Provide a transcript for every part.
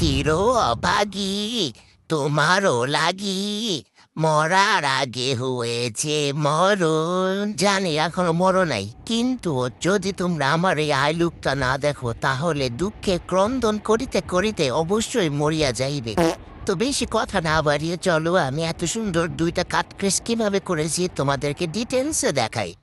চির অভাগী তোমারও লাগি মরার আগে হয়েছে মরণ। জানি এখনো মরো নাই, কিন্তু যদি তোমরা আমার এই আইলুকটা না দেখো তাহলে দুঃখে ক্রন্দন করিতে করিতে অবশ্যই মরিয়া যাইবে। তো বেশি কথা না বাড়িয়ে চলো আমি এত সুন্দর দুইটা কাট ক্রেস কিভাবে করেছি তোমাদেরকে ডিটেলসে দেখাই।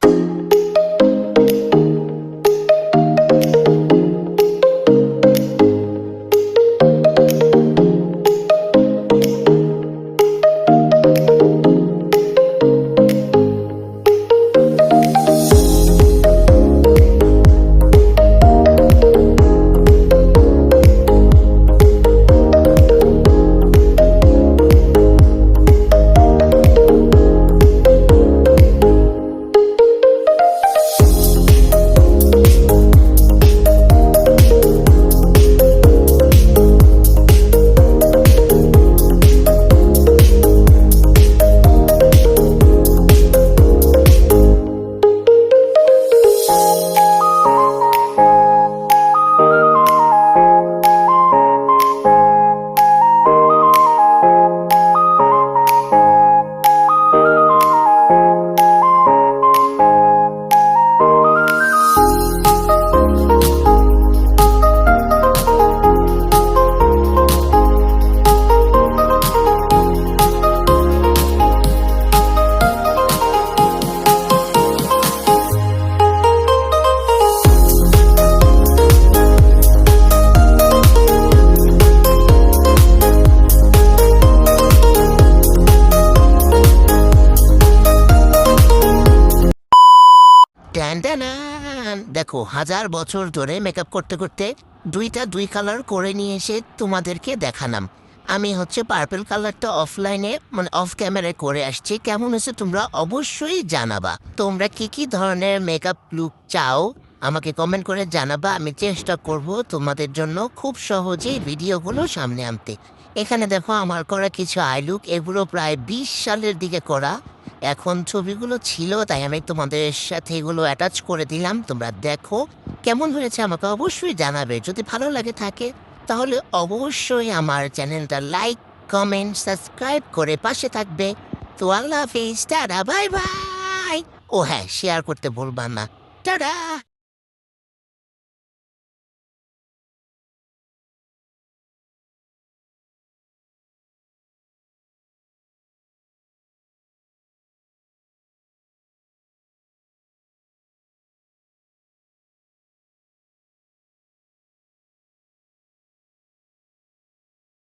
ট্যান দেখো, 1000 বছর ধরে মেকআপ করতে করতে দুই কালার করে নিয়ে এসে তোমাদেরকে দেখালাম। আমি হচ্ছে পার্পল কালারটা অফলাইনে মানে অফ ক্যামেরায় করে আসছি। কেমন হয়েছে তোমরা অবশ্যই জানাবা। তোমরা কি ধরনের মেকআপ লুক চাও আমাকে কমেন্ট করে জানাবা। আমি চেষ্টা করব তোমাদের জন্য খুব সহজেই ভিডিওগুলো সামনে আনতে। এখানে দেখো আমার করা কিছু আই লুক, এগুলো প্রায় 20 সালের দিকে করা। এখন ছবিগুলো ছিল তাই আমি তোমাদের সাথে এগুলো অ্যাটাচ করে দিলাম। তোমরা দেখো কেমন হয়েছে আমাকে অবশ্যই জানাবে। যদি ভালো লাগে থাকে তাহলে অবশ্যই আমার চ্যানেলটা লাইক কমেন্ট সাবস্ক্রাইব করে পাশে থাকবে। তো আল্লাহ হাফিজ, টাটা বাই বাই। ও হ্যাঁ, শেয়ার করতে ভুলবা না। টাটা।